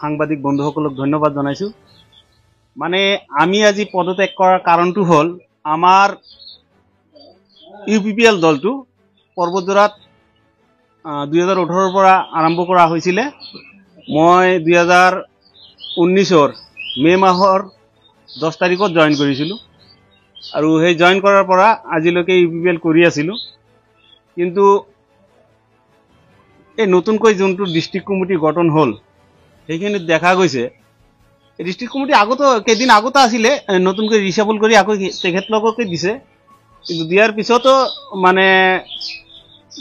সাংবাদিক বন্ধুসকলক ধন্যবাদ জনাইছো। মানে আমি আজি পদত্যাগ কৰাৰ কাৰণটো হ'ল আমাৰ ইউপিপিএল দলটো পৰ্বতজোৰাত 2018 পৰা আৰম্ভ কৰা হৈছিলে। মই 2019 মে মাহৰ 10 তাৰিখত জইন কৰিছিলোঁ আৰু সেই জইন কৰাৰ পৰা আজিলৈকে ইউপিপিএল কৰি আছিলোঁ। কিন্তু এই নতুনকৈ যোনটো ডিষ্ট্ৰিক্ট কমিটি গঠন হ'ল সেইখিনিত দেখা গৈছে ডিষ্ট্ৰিক্ট কমিটি আগতো কেইদিন আগতে আছিলে, নতুনকৈ ৰিচাবল কৰি আকৌ তেখেতলোককে দিছে। কিন্তু দিয়াৰ পিছতো মানে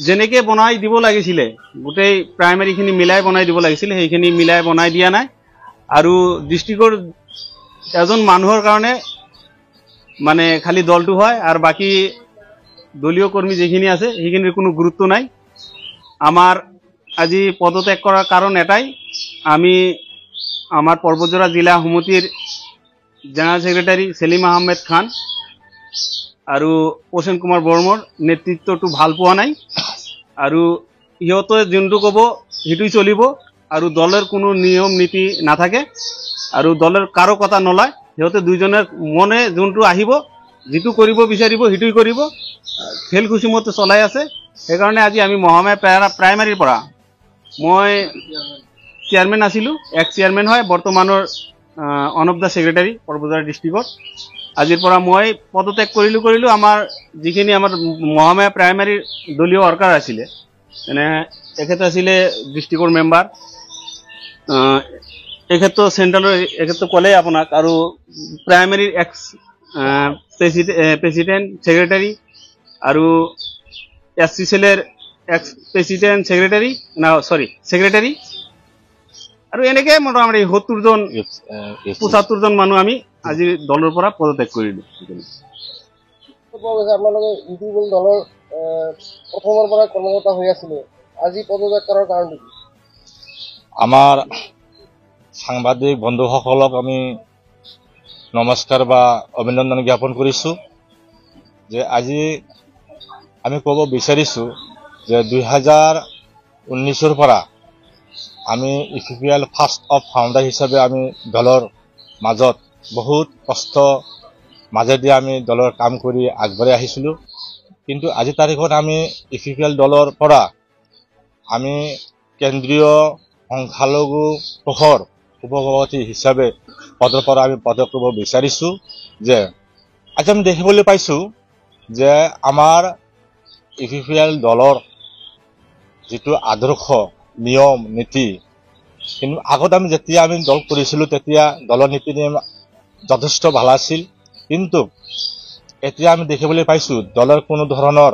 যেনেকে বনাই দিব লাগিছিলে গোটেই প্ৰাইমাৰীখিনি মিলাই বনাই দিব লাগিছিলে সেইখিনি মিলাই বনাই দিয়া নাই। আৰু ডিষ্ট্ৰিক্টৰ এজন মানুহৰ কাৰণে মানে খালি দলটো হয় আৰু বাকী দলীয় কৰ্মী যিখিনি আছে সেইখিনিৰ কোনো গুৰুত্ব নাই। আমাৰ আজি পদত্যাগ কৰাৰ কাৰণ এটাই, আমি আমাৰ পৰ্বতজোৰা জিলা সমিতিৰ জেনেৰেল ছেক্ৰেটাৰী সেলিম আহমেদ খান আৰু প্ৰসেন কুমাৰ বৰ্মৰ নেতৃত্বটো ভাল পোৱা নাই আৰু সিহঁতে যোনটো ক'ব সেইটোই চলিব আৰু দলৰ কোনো নিয়ম নীতি নাথাকে আৰু দলৰ কাৰো কথা নলয়। সিহঁতে দুইজনৰ মনে যোনটো আহিব যিটো কৰিব বিচাৰিব সেইটোই কৰিব, খেল খুচিমতে চলাই আছে। সেইকাৰণে আজি আমি মহামায়া প্ৰাইমাৰীৰ পৰা মই চেয়াৰমেন আছিলোঁ, এক্স চেয়াৰমেন হয়, বৰ্তমানৰ অন অফ দ্য ছেক্ৰেটাৰী পৰ্বতজোৰা ডিষ্ট্ৰিক্টত। আজিৰ পৰা মই পদত্যাগ কৰিলোঁ। আমাৰ যিখিনি আমাৰ মহামায়া প্ৰাইমাৰীৰ দলীয় ৱৰ্কাৰ আছিলে, যেনে এখেত আছিলে ডিষ্ট্ৰিক্টৰ মেম্বাৰ, এখেতটো চেণ্ট্ৰেলৰ এখেতটো ক'লেই আপোনাক, আৰু প্ৰাইমাৰীৰ এক্স প্ৰেচিডেণ্ট ছেক্ৰেটাৰী আৰু SCCL এক্স প্ৰেচিডেণ্ট ছেক্ৰেটাৰী আৰু এনেকে মোটামুটি 75জন মানুহ আমি আজি দলৰ পৰা পদত্যাগ কৰিলোঁ। আপোনালোকে ইউপিপিএল দলৰ প্ৰথমৰ পৰা কৰ্মকৰ্তা হৈ আছিলে, আজি পদত্যাগ কৰাৰ কাৰণটো কি? আমাৰ সাংবাদিক বন্ধুসকলক আমি নমস্কাৰ বা অভিনন্দন জ্ঞাপন কৰিছোঁ যে আজি আমি ক'ব বিচাৰিছোঁ যে 2019 পৰা আমি ইউপিপিএল ফাৰ্ষ্ট অফ ফাউণ্ডাৰ হিচাপে আমি দলৰ মাজত বহুত কষ্ট মাজেদি আমি দলৰ কাম কৰি আগবাঢ়ি আহিছিলোঁ। কিন্তু আজি তাৰিখত আমি ইউপিপিএল দলৰ পৰা আমি কেন্দ্ৰীয় সংখ্যালঘু পক্ষৰ উপসভাপতি হিচাপে পদৰ পৰা আমি পদত্যাগ কৰিব বিচাৰিছোঁ। যে আজি আমি দেখিবলৈ পাইছোঁ যে আমাৰ ইউপিপিএল দলৰ যিটো আদৰ্শ নিয়ম নীতি, কিন্তু আগত আমি যেতিয়া আমি দল কৰিছিলোঁ তেতিয়া দলৰ নীতি নিয়ম যথেষ্ট ভাল আছিল। কিন্তু এতিয়া আমি দেখিবলৈ পাইছোঁ দলৰ কোনো ধৰণৰ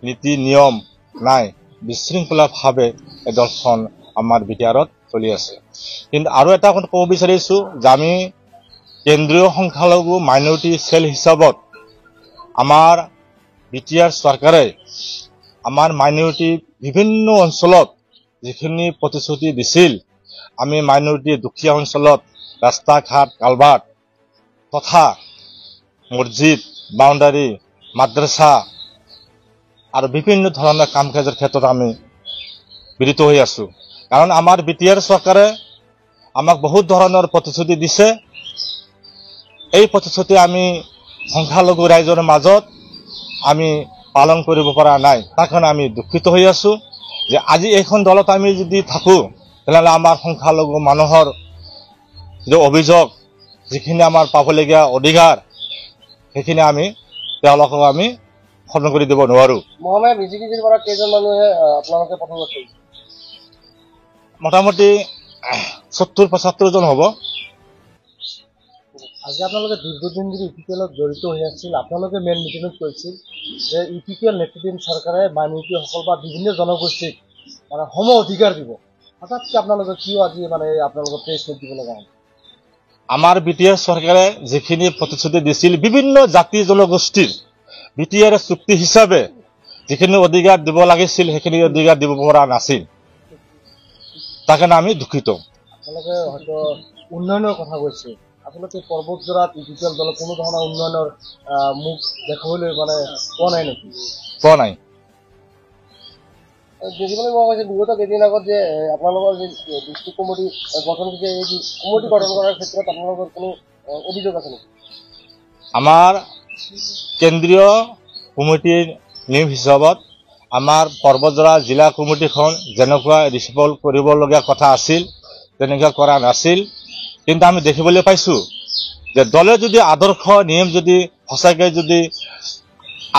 নীতি নিয়ম নাই, বিশৃংখলাভাৱে এই দলখন আমাৰ বিটিআৰত চলি আছে। কিন্তু আৰু এটা কথা ক'ব বিচাৰিছোঁ যে আমি কেন্দ্ৰীয় সংখ্যালঘু মাইনৰিটি চেল হিচাপত আমাৰ বিটিআৰ চৰকাৰে আমাৰ মাইনৰিটি বিভিন্ন অঞ্চলত যিখিনি প্ৰতিশ্ৰুতি দিছিল, আমি মাইনৰিটি দুখীয়া অঞ্চলত ৰাস্তা ঘাট কালভাৰ্ট তথা মছজিদ বাউণ্ডাৰী মাদ্ৰাছা আৰু বিভিন্ন ধৰণৰ কাম কাজৰ ক্ষেত্ৰত আমি বিৰত হৈ আছোঁ। কাৰণ আমাৰ বিটিআৰ চৰকাৰে আমাক বহুত ধৰণৰ প্ৰতিশ্ৰুতি দিছে, এই প্ৰতিশ্ৰুতি আমি সংখ্যালঘু ৰাইজৰ মাজত আমি পালন কৰিব পৰা নাই। তাৰ কাৰণে আমি দুখিত হৈ আছোঁ যে আজি এইখন দলত আমি যদি থাকোঁ তেনেহ'লে আমাৰ সংখ্যালঘু মানুহৰ যে অভিযোগ, যিখিনি আমাৰ পাবলগীয়া অধিকাৰ, সেইখিনি আমি তেওঁলোকক আমি খতম কৰি দিব নোৱাৰোঁ। মহামায়া বিজেপিৰ পৰা কেইজন মানুহে আপোনালোকে পদত্যাগ কৰিছে? মোটামুটি 70-75 জন হ'ব। আজি আপোনালোকে দীৰ্ঘদিন ধৰি ইউপিপিএলত জড়িত হৈ আছিল, আপোনালোকে মেইন মিটিঙত কৈছিল যে ইউপিপিএল নেতৃত্বাধীন চৰকাৰে মাইনৰিটিসকল বা বিভিন্ন জনগোষ্ঠীক মানে সম অধিকাৰ দিব। হঠাৎকৈ আপোনালোকে কিয় আজি মানে আপোনালোকৰ প্ৰেছ মিট দিব লগা হ'ল? আমাৰ বিটিআৰ চৰকাৰে যিখিনি প্ৰতিশ্ৰুতি দিছিল বিভিন্ন জাতি জনগোষ্ঠীৰ বিটিআৰ চুক্তি হিচাপে যিখিনি অধিকাৰ দিব লাগিছিল সেইখিনি অধিকাৰ দিব পৰা নাছিল, তাৰ কাৰণে আমি দুখিত। আপোনালোকে হয়তো উন্নয়নৰ কথা কৈছে, আপোনালোকে পৰ্বতজোৰাত ইউপিপিএল দলৰ কোনো ধৰণৰ উন্নয়নৰ মুখ দেখাবলৈ মানে পোৱা নাই নেকি? পোৱা নাই। দেখিবলৈ পোৱা গৈছে বিগত কেইদিন আগত যে আপোনালোকৰ যে ডিষ্ট্ৰিক্ট কমিটি গঠন হৈছে, এই কমিটি গঠন কৰাৰ ক্ষেত্ৰত আপোনালোকৰ কোনো অভিযোগ আছে নেকি? আমাৰ কেন্দ্ৰীয় কমিটিৰ নিয়ম হিচাপত আমাৰ পৰ্বতজৰা জিলা কমিটিখন যেনেকুৱা ৰিচিভল কৰিবলগীয়া কথা আছিল তেনেকুৱা কৰা নাছিল। কিন্তু আমি দেখিবলৈ পাইছোঁ যে দলে যদি আদৰ্শ নিয়ম যদি সঁচাকৈ যদি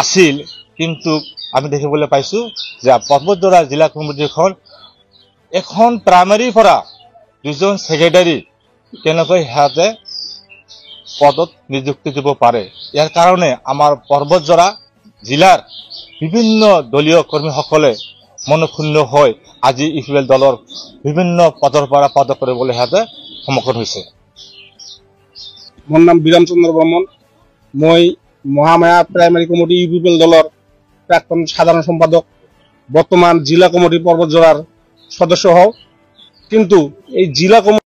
আছিল, কিন্তু আমি দেখিবলৈ পাইছোঁ যে পৰ্বতজৰা জিলা কমিটিখন এখন প্ৰাইমাৰীৰ পৰা 2জন ছেক্ৰেটাৰী কেনেকৈ সিহঁতে পদত নিযুক্তি দিব পাৰে। ইয়াৰ কাৰণে আমাৰ পৰ্বতজৰা জিলাৰ বিভিন্ন দলীয় কৰ্মীসকলে মনক্ষুণ্ণ হৈ আজি ইউপিএল দলৰ বিভিন্ন পদৰ পৰা পদ কৰিবলৈ সিহঁতে সন্মুখীন হৈছে। মোৰ নাম বিৰাম চন্দ্ৰ বৰ্মন। মই মহামায়া প্ৰাইমাৰী কমিটি ইউপিএল দলৰ প্ৰাক্তন সাধাৰণ সম্পাদক, বৰ্তমান জিলা কমিটি পৰ্বতজৰাৰ সদস্য হওঁ। কিন্তু এই জিলা কমিটি